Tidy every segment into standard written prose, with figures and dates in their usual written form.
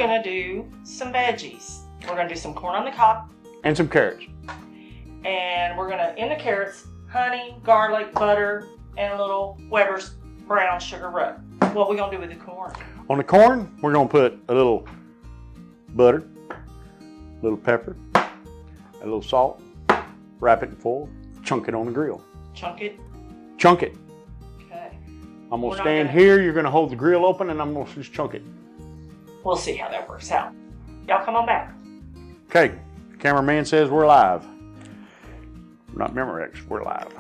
gonna do some veggies. We're gonna do some corn on the cob. And some carrots. And we're gonna, in the carrots, honey, garlic, butter, and a little Weber's brown sugar rub. What are we gonna do with the corn? On the corn, we're gonna put a little butter, a little pepper, a little salt, wrap it in foil, chunk it on the grill. Chunk it? Chunk it. Okay. I'm gonna stand here, you're gonna hold the grill open, and I'm gonna just chunk it. We'll see how that works out. Y'all come on back. Okay, cameraman says we're live. Not Memorex, we're live.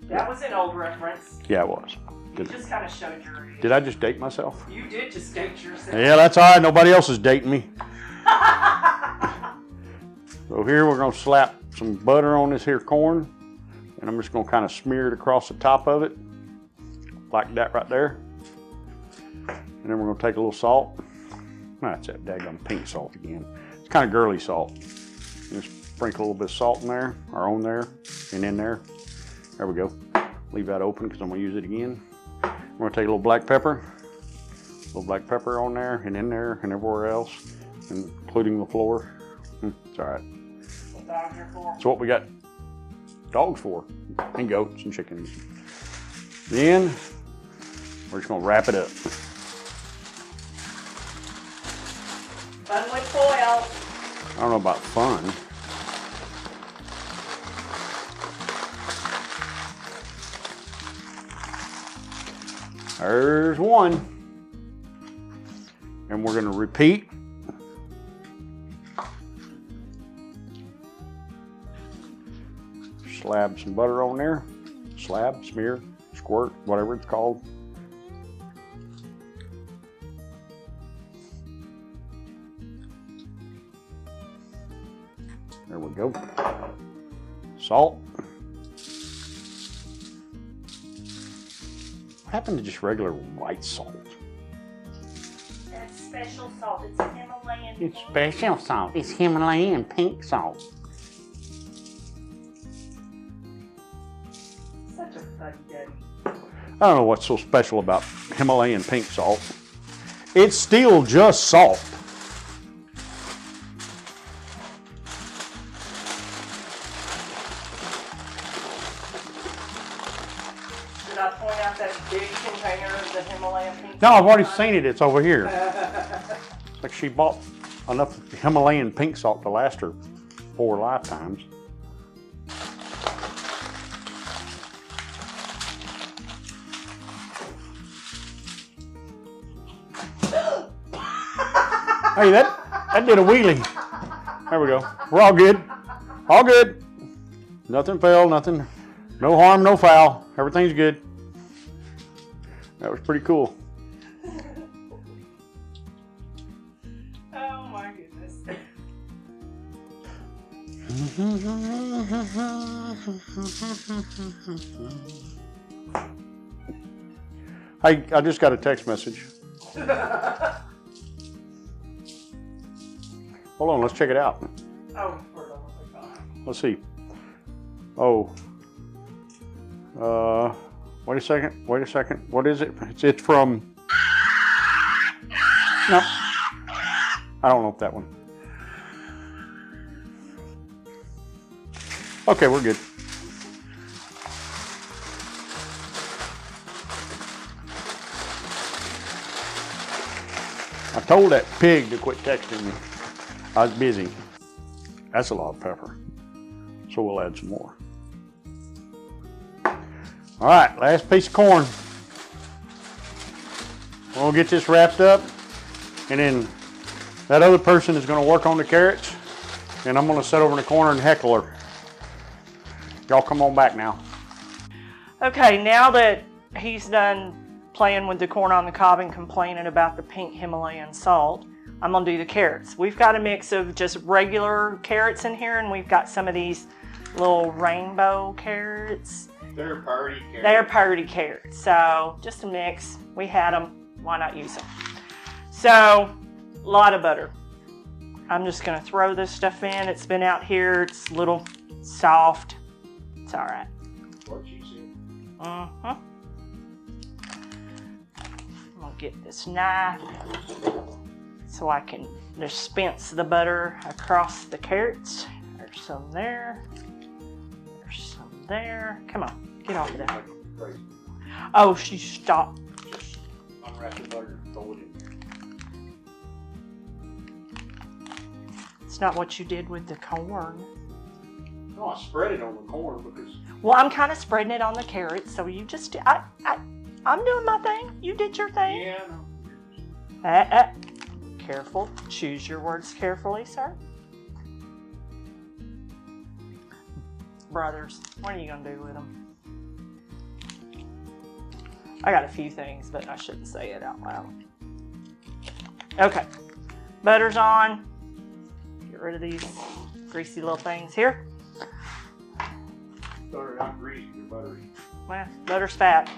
That was an old reference. Yeah, it was. You just kind of showed your age. Did I just date myself? You did just date yourself. Yeah, that's all right. Nobody else is dating me. So here we're gonna slap some butter on this here corn, and I'm just gonna kind of smear it across the top of it, like that right there. And then we're gonna take a little salt. That's that daggone pink salt again. It's kind of girly salt. Just sprinkle a little bit of salt in there, or on there, and in there. There we go. Leave that open because I'm gonna use it again. We're gonna take a little black pepper on there, and in there, and everywhere else, including the floor. It's all right. That's what we got dogs for, and goats and chickens. Then we're just gonna wrap it up. Fun with foil. I don't know about fun. There's one. And we're gonna repeat. Slab some butter on there. Slab, smear, squirt, whatever it's called. There we go. Salt. What happened to just regular white salt? That's special salt. It's Himalayan. It's special salt. It's Himalayan pink salt. Such a fuddy duddy. I don't know what's so special about Himalayan pink salt. It's still just salt. Did I point out that big container of the Himalayan pink salt? No, I've already seen it. It's over here. It's like she bought enough Himalayan pink salt to last her 4 lifetimes. Hey, that did a wheelie. There we go. We're all good. All good. Nothing fell, nothing. No harm, no foul. Everything's good. That was pretty cool. Oh my goodness. Hey, I just got a text message. Hold on, let's check it out. Oh, we're the one we got. Let's see. Oh. Wait a second. What is it? It's from... No. I don't know if that one. Okay, we're good. I told that pig to quit texting me. I was busy. That's a lot of pepper. So we'll add some more. All right, last piece of corn. We'll get this wrapped up, and then that other person is gonna work on the carrots, and I'm gonna sit over in the corner and heckle her. Y'all come on back now. Okay, now that he's done playing with the corn on the cob and complaining about the pink Himalayan salt, I'm gonna do the carrots. We've got a mix of just regular carrots in here, and we've got some of these little rainbow carrots. They're party carrots. They're party carrots, so just a mix. We had them, why not use them? So, a lot of butter. I'm just gonna throw this stuff in. It's been out here, it's a little soft. It's all right. What she said. I'm gonna get this knife so I can dispense the butter across the carrots. There's some there. There's some there. Come on, get off of there. Oh, she stopped. Just unwrap the butter and throw it in there. It's not what you did with the corn. No, I spread it on the corn because. Well, I'm kind of spreading it on the carrots, so you just, I'm doing my thing. You did your thing. Yeah, no. Careful. Choose your words carefully, sir. Brothers, what are you going to do with them? I got a few things, but I shouldn't say it out loud. Okay. Butter's on. Get rid of these greasy little things here. Butter not greasy, you're buttery. Well, butter's fat.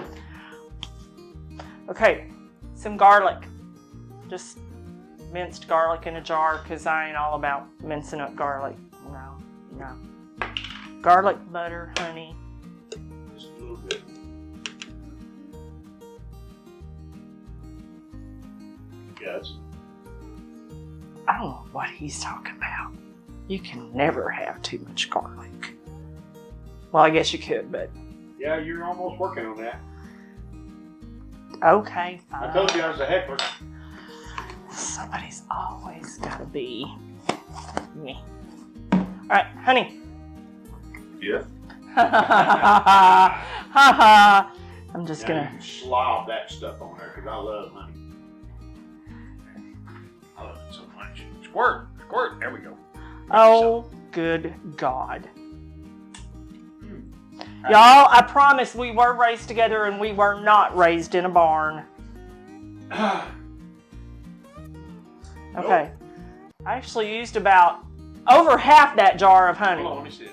Okay, some garlic. Just minced garlic in a jar because I ain't all about mincing up garlic. No. Garlic, butter, honey. Just a little bit. Yes. I don't know what he's talking about. You can never have too much garlic. Well, I guess you could, but... Yeah, you're almost working on that. Okay, fine. I told you I was a heckler. Somebody's always got to be me. All right, honey. Yeah. I'm just Now gonna. you can slob that stuff on there because I love honey. I love it so much. Squirt. There we go. Oh, good God. Y'all, I promise we were raised together and we were not raised in a barn. Okay. I actually used about over half that jar of honey. Hold on, let me see it.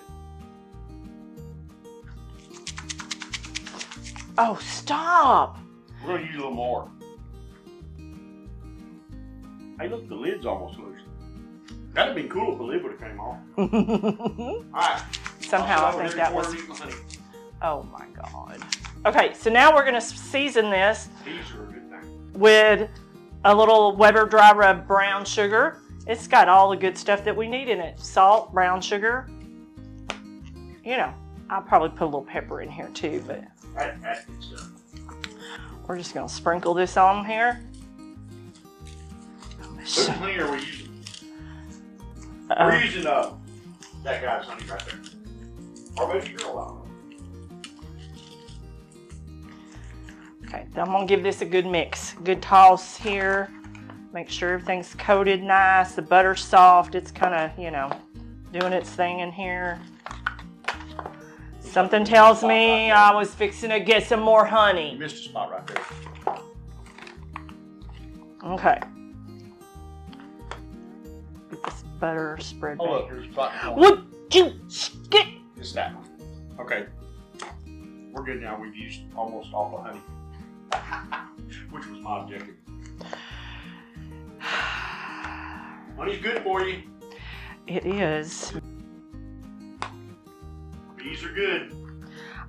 Oh, stop. We're going to use a little more. Hey, look, the lid's almost loose. That'd have been cool if the lid would have came off. All right. Somehow I think that was... Oh my God. Okay, so now we're gonna season this These are a good thing. with a little Weber dry rub brown sugar. It's got all the good stuff that we need in it. Salt, brown sugar. You know, I'll probably put a little pepper in here too, but That's good stuff. we're just gonna sprinkle this on here. Whose honey are we using? We're using that guy's honey right there. Or maybe your girl, I don't know. Okay, I'm gonna give this a good mix. Good toss here. Make sure everything's coated nice. The butter's soft. It's kind of, you know, doing its thing in here. Something tells me I was fixing to get some more You honey. missed a spot right there. Okay. Get this butter spread Oh, look, back. there's a spot in the corner. Would you stick? It's that one. Okay. We're good now. We've used almost all the honey. Which was my objective. Honey's good for you. It is. These are good.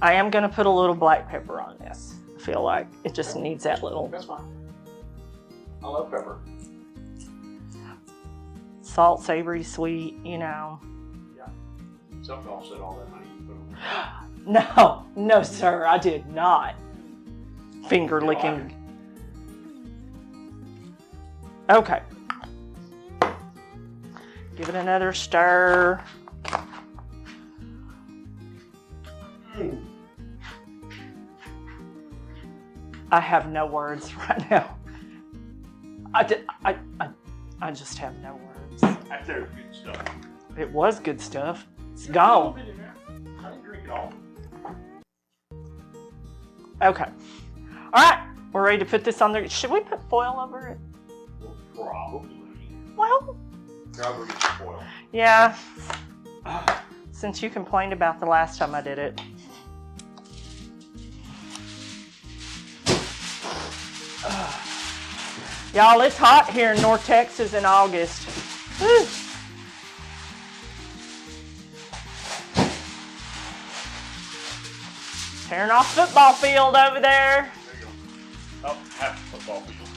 I am going to put a little black pepper on this. I feel like it just needs that little. That's fine. I love pepper. Salt, savory, sweet, you know. Yeah. Something offset all that honey you put on. No, sir, I did not. Finger licking. Okay. Give it another stir. I have no words right now. I just have no words. That's their good stuff. It was good stuff. It's I gone. didn't drink it all. Okay. All right. We're ready to put this on there. Should we put foil over it? Well, probably. Well, Probably get some foil. yeah. Since you complained about the last time I did it. Y'all, it's hot here in North Texas in August. Woo. Tearing off football field over there. There you go. Oh, half a football field.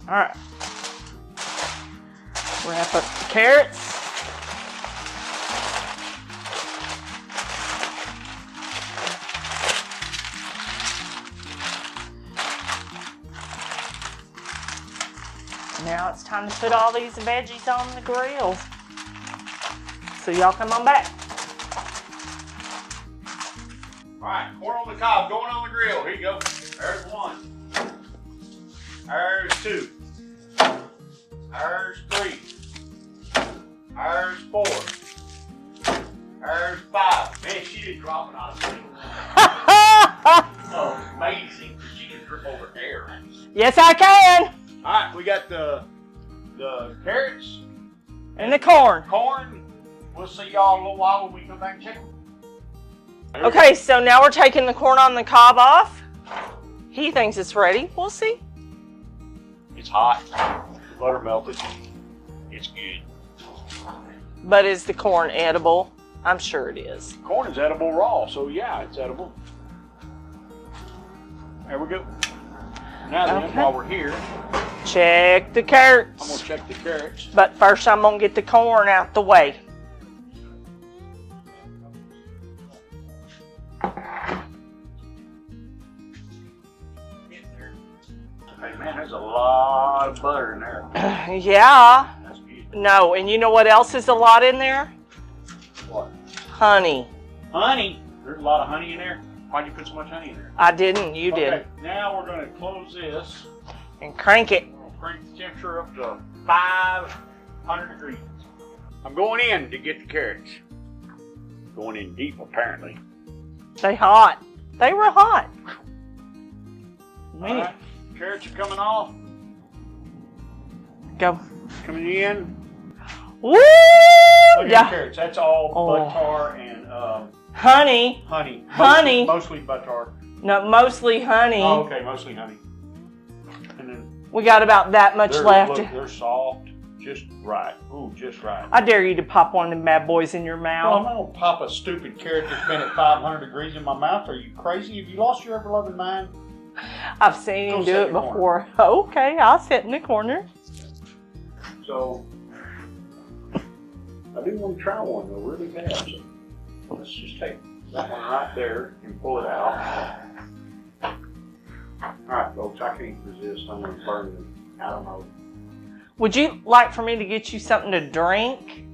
All right. Wrap up the carrots. Now it's time to put all these veggies on the grill. So y'all come on back. All right, corn on the cob going on the grill. Here you go. There's one. There's two. There's three. There's four. There's five. Man, she didn't drop it on me. Oh, amazing. She can drip over air. Yes, I can. All right, we got the carrots And the corn. corn. We'll see y'all in a little while when we come back and check them. Okay, so now we're taking the corn on the cob off. He thinks it's ready. We'll see. It's hot. The butter melted. It's good. But is the corn edible? I'm sure it is. Corn is edible raw, so yeah, it's edible. There we go. Now then, Okay. while we're here, Check the I'm carrots. gonna check the carrots. But first I'm gonna get the corn out the way. Hey man, there's a lot of butter in there. Yeah. That's good. No, and you know what else is a lot in there? What? Honey. Honey. There's a lot of honey in there. Why'd you put so much honey in there? I didn't, you did. Okay, now we're gonna close this. And crank it. We'll crank the temperature up to 500 degrees. I'm going in to get the carrots. Going in deep, apparently. They hot. They were hot. All right, carrots are coming off. Go. Coming in. Woo! Look at the Yeah. carrots. That's all Oh. butter and Honey. honey. Honey. Mostly butter. No, mostly honey. Oh, okay, mostly honey. And then We got about that much left. Look, they're soft, just right. Ooh, just right. I dare you to pop one of them bad boys in your Well, I'm mouth. not gonna pop a stupid carrot that's been at 500 degrees in my mouth. Are you crazy? Have you lost your ever-loving mind? I've seen Go him sit do in it the before. Okay, I'll sit in the corner. So, I do want to try one though, really bad. So, let's just take that one right there and pull it out. Alright, folks, I can't resist. I'm going to burn it. I don't know. Would you like for me to get you something to drink?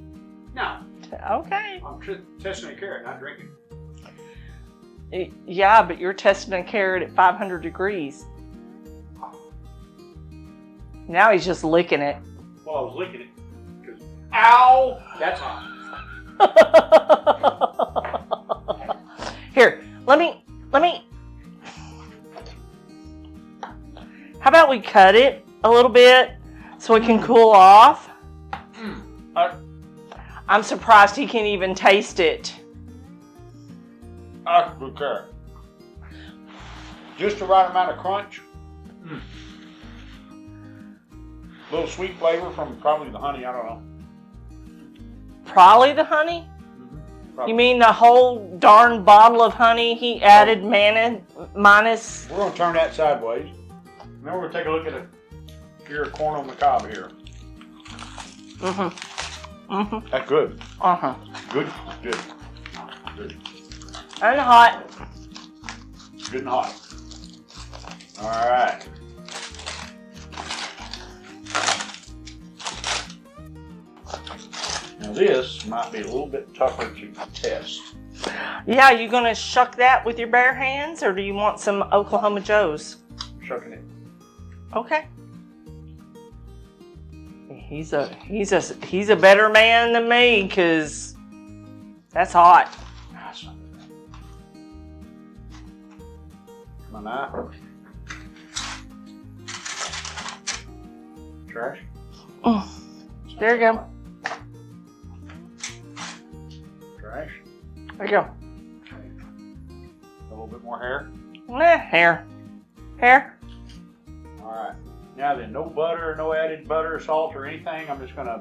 No, Okay. I'm testing a carrot, not drinking. Yeah, but you're testing a carrot at 500 degrees. Now he's just licking it. Well, I was licking it. Because, ow! That's hot. Here, let me. How about we cut it a little bit so it can cool off? I'm surprised he can even taste it. That's a good carrot. Just the right amount of crunch. Little sweet flavor from probably the honey, I don't know. Probably the honey? Probably. You mean the whole darn bottle of honey he added minus? We're going to turn that sideways. Now we're going to take a look at your corn on the cob here. Mm-hmm. Mm-hmm. That's good. Uh-huh. Good. Good. Good. And hot. Good and hot. All right. Now this might be a little bit tougher to test. Yeah, you gonna shuck that with your bare hands, or do you want some Oklahoma Joes? I'm shucking it. Okay. He's a better man than me, 'cause that's hot. That's not good. My knife. Trash. There you go. Trash. There you go. Okay. A little bit more hair. Hair. Hair. All right. Now then, no butter, no added butter, salt, or anything. I'm just gonna.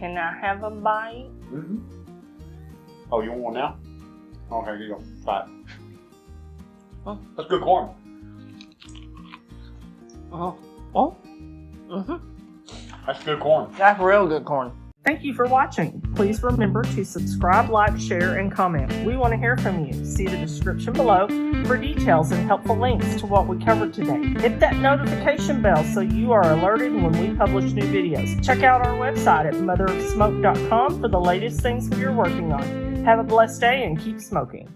Can I have a bite? Mm-hmm. Oh, you want one now? Okay, here you go. Try it. Oh. That's good corn. Oh. Oh. Mm-hmm. That's good corn. That's real good corn. Thank you for watching. Please remember to subscribe, like, share, and comment. We want to hear from you. See the description below for details and helpful links to what we covered today. Hit that notification bell so you are alerted when we publish new videos. Check out our website at motherofsmoke.com for the latest things we are working on. Have a blessed day and keep smoking.